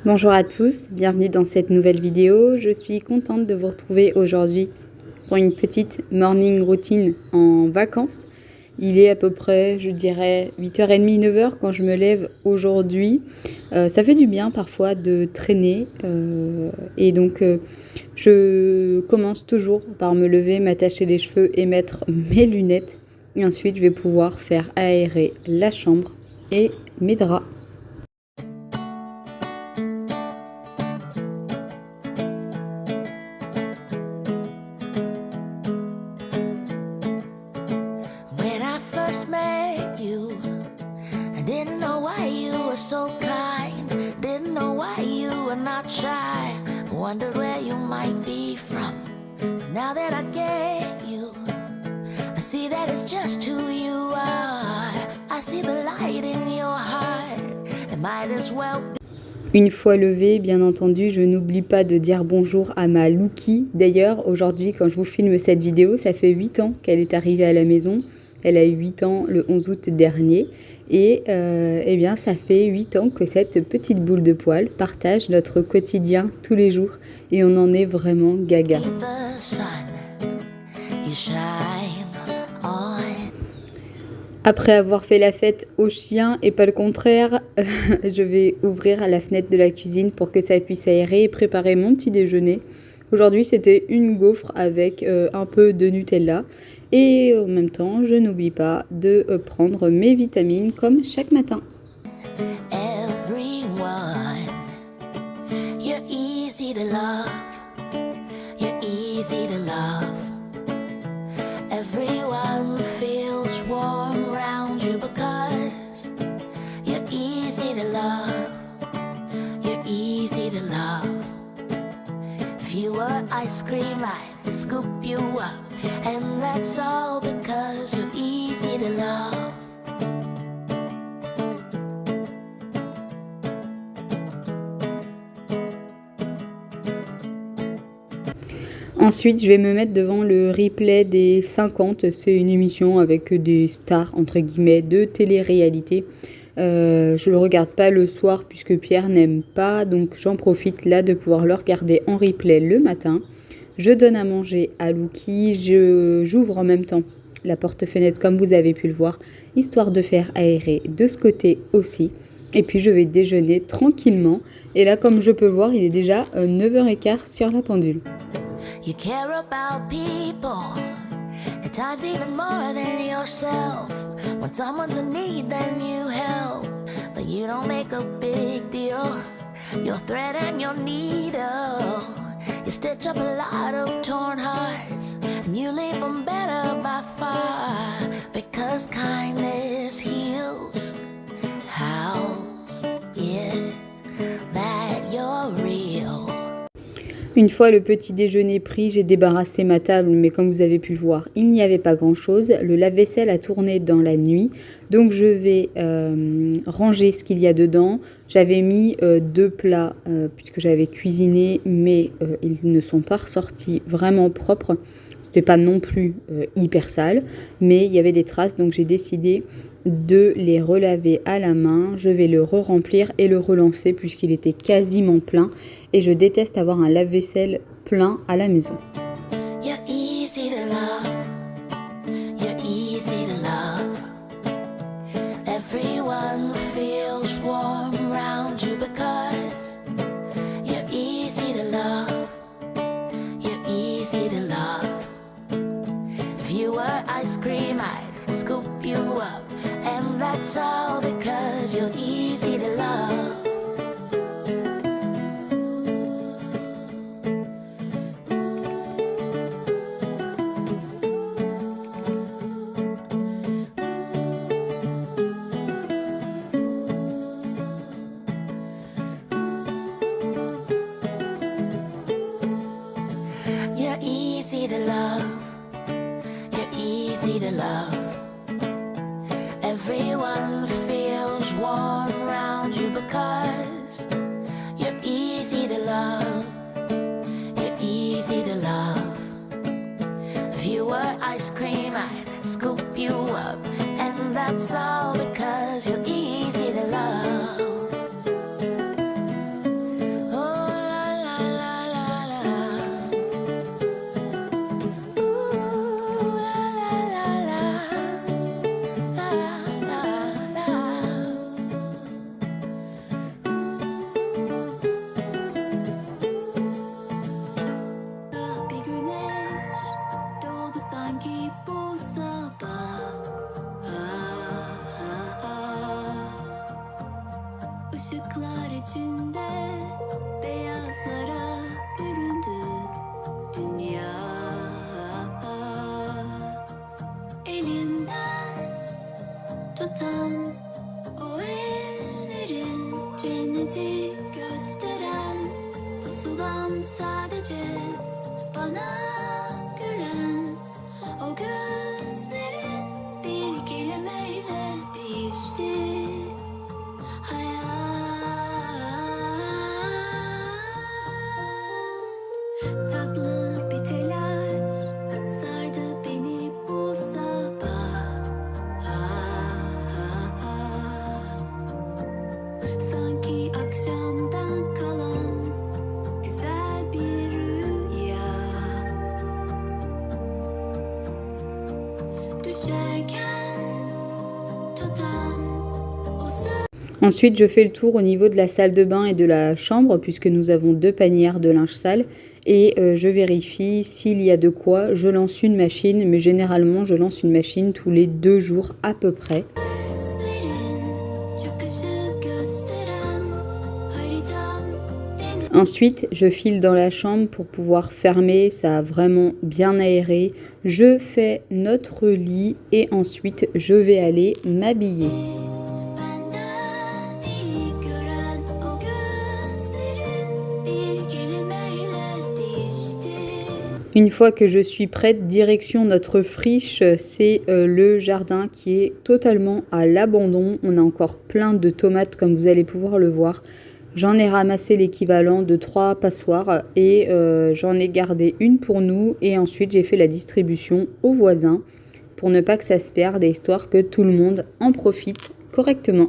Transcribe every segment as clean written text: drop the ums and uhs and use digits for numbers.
Bonjour à tous, bienvenue dans cette nouvelle vidéo. Je suis contente de vous retrouver aujourd'hui pour une petite morning routine en vacances. Il est à peu près, je dirais, 8h30, 9h quand je me lève aujourd'hui. Ça fait du bien parfois de traîner et donc je commence toujours par me lever, m'attacher les cheveux et mettre mes lunettes. Et ensuite, je vais pouvoir faire aérer la chambre et mes draps. When I first met you, I didn't know why you were so kind. Didn't know why you were not shy. Wondered where you might be from. But now that I get you, I see that it's just who you are. I see the light in your heart. It might as well be. Une fois levée, bien entendu, je n'oublie pas de dire bonjour à ma Louki. D'ailleurs, aujourd'hui, quand je vous filme cette vidéo, ça fait 8 ans qu'elle est arrivée à la maison. Elle a eu 8 ans le 11 août dernier. Et eh bien, ça fait 8 ans que cette petite boule de poil partage notre quotidien tous les jours. Et on en est vraiment gaga. The sun, you shine on. Après avoir fait la fête aux chiens et pas le contraire, je vais ouvrir la fenêtre de la cuisine pour que ça puisse aérer et préparer mon petit déjeuner. Aujourd'hui, c'était une gaufre avec un peu de Nutella. Et en même temps, je n'oublie pas de prendre mes vitamines comme chaque matin. Everyone, you're easy to love. You're easy to love. Everyone feels warm around you because you're easy to love. You're easy to love. If you were ice cream, I'd scoop you up. And that's all because you're easy to love. Ensuite, je vais me mettre devant le replay des 50. C'est une émission avec des stars, entre guillemets, de télé-réalité. Je le regarde pas le soir puisque Pierre n'aime pas, donc j'en profite là de pouvoir le regarder en replay le matin. Je donne à manger à Louki, j'ouvre en même temps la porte-fenêtre comme vous avez pu le voir, histoire de faire aérer de ce côté aussi. Et puis je vais déjeuner tranquillement. Et là, comme je peux voir, il est déjà 9h15 sur la pendule. You care about people, at times even more than yourself. When someone's in need, then you help, but you don't make a big deal. Your thread and your needle, you stitch up a lot of torn hearts, and you leave them better by far, because kindness heals. How's it that you're real? Une fois le petit déjeuner pris, j'ai débarrassé ma table, mais comme vous avez pu le voir, il n'y avait pas grand-chose. Le lave-vaisselle a tourné dans la nuit, donc je vais ranger ce qu'il y a dedans. J'avais mis 2 plats puisque j'avais cuisiné, mais ils ne sont pas ressortis vraiment propres. C'était pas non plus hyper sale, mais il y avait des traces, donc j'ai décidé de les relaver à la main. Je vais le re-remplir et le relancer puisqu'il était quasiment plein. Et je déteste avoir un lave-vaisselle plein à la maison. You're easy to love. You're easy to love. Everyone feels warm around you because you're easy to love. You're easy to love. If you were ice cream, I'd scoop you up. And that's all because you're easy to love. You're easy to love. You're easy to love. Everyone feels warm around you because you're easy to love. You're easy to love. If you were ice cream, I'd scoop you up. And that's all because you're easy to love. içinde beyazlara büründü dünya. Elimden tutan o ellerin cenneti gösteren pusulam sadece bana gülen o gözlerin bir kelimeyle değişti hayat. Tatlı bir telaş sardı beni bu sabah. Sanki akşamdan kalan güzel bir rüya. Düşerken tutan o söz. Ensuite, je fais le tour au niveau de la salle de bain et de la chambre, puisque nous avons 2 panières de linge sale. Et je vérifie s'il y a de quoi. Je lance une machine, mais généralement, je lance une machine tous les 2 jours à peu près. Ensuite, je file dans la chambre pour pouvoir fermer, ça a vraiment bien aéré. Je fais notre lit et ensuite, je vais aller m'habiller. Une fois que je suis prête, direction notre friche, c'est le jardin qui est totalement à l'abandon. On a encore plein de tomates comme vous allez pouvoir le voir. J'en ai ramassé l'équivalent de 3 passoires et j'en ai gardé une pour nous et ensuite j'ai fait la distribution aux voisins pour ne pas que ça se perde et histoire que tout le monde en profite correctement.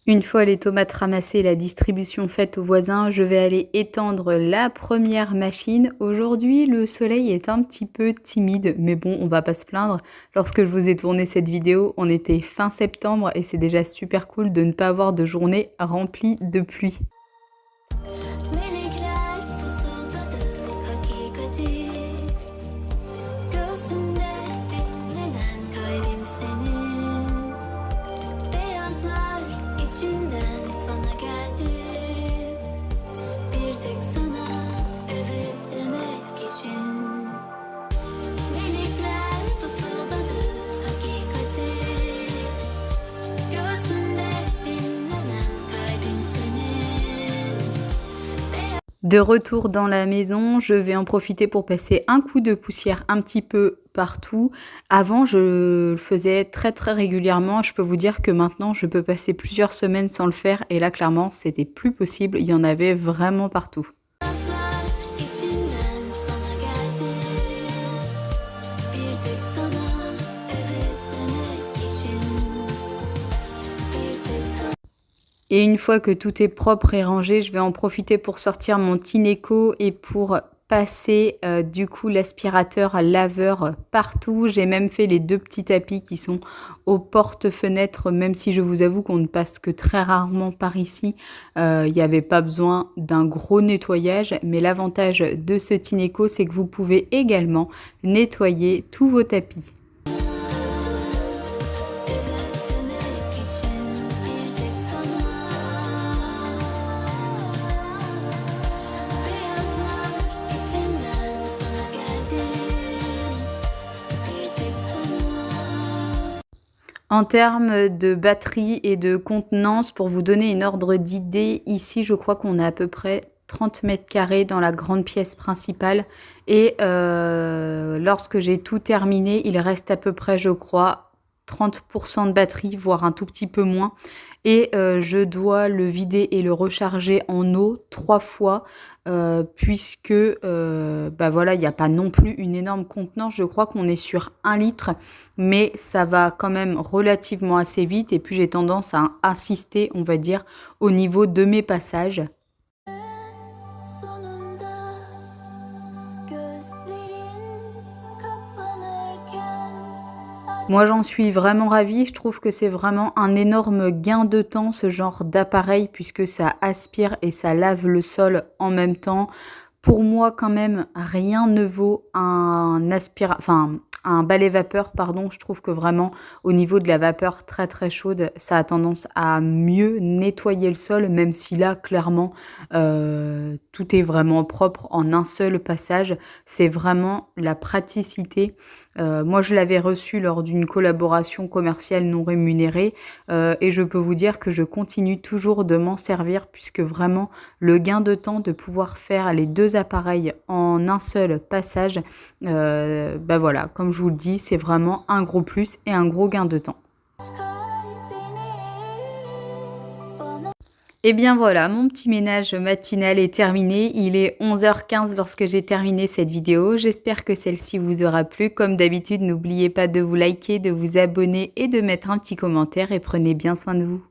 Une fois les tomates ramassées et la distribution faite aux voisins, je vais aller étendre la première machine. Aujourd'hui, le soleil est un petit peu timide, mais bon, on va pas se plaindre. Lorsque je vous ai tourné cette vidéo, on était fin septembre et c'est déjà super cool de ne pas avoir de journée remplie de pluie. De retour dans la maison, je vais en profiter pour passer un coup de poussière un petit peu partout. Avant, je le faisais très régulièrement. Je peux vous dire que maintenant, je peux passer plusieurs semaines sans le faire. Et là, clairement, c'était plus possible. Il y en avait vraiment partout. Et une fois que tout est propre et rangé, je vais en profiter pour sortir mon Tineco et pour passer du coup l'aspirateur laveur partout. J'ai même fait les 2 petits tapis qui sont aux porte-fenêtres, même si je vous avoue qu'on ne passe que très rarement par ici. Il n'y avait pas besoin d'un gros nettoyage, mais l'avantage de ce Tineco, c'est que vous pouvez également nettoyer tous vos tapis. En termes de batterie et de contenance, pour vous donner une ordre d'idée, ici je crois qu'on a à peu près 30 mètres carrés dans la grande pièce principale. Et lorsque j'ai tout terminé, il reste à peu près, je crois, 30% de batterie, voire un tout petit peu moins. Et je dois le vider et le recharger en eau 3 fois. Puisque voilà, il n'y a pas non plus une énorme contenance. Je crois qu'on est sur 1 litre, mais ça va quand même relativement assez vite. Et puis j'ai tendance à insister, on va dire, au niveau de mes passages. Moi, j'en suis vraiment ravie. Je trouve que c'est vraiment un énorme gain de temps, ce genre d'appareil, puisque ça aspire et ça lave le sol en même temps. Pour moi, quand même, rien ne vaut un un balai vapeur, pardon, je trouve que vraiment au niveau de la vapeur très très chaude, ça a tendance à mieux nettoyer le sol, même si là clairement tout est vraiment propre en un seul passage. C'est vraiment la praticité. Moi je l'avais reçu lors d'une collaboration commerciale non rémunérée et je peux vous dire que je continue toujours de m'en servir puisque vraiment le gain de temps de pouvoir faire les deux appareils en un seul passage, bah voilà, comme je vous le dis, c'est vraiment un gros plus et un gros gain de temps. Et bien voilà, mon petit ménage matinal est terminé. Il est 11h15 lorsque j'ai terminé cette vidéo. J'espère que celle-ci vous aura plu. Comme d'habitude, n'oubliez pas de vous liker, de vous abonner et de mettre un petit commentaire et prenez bien soin de vous.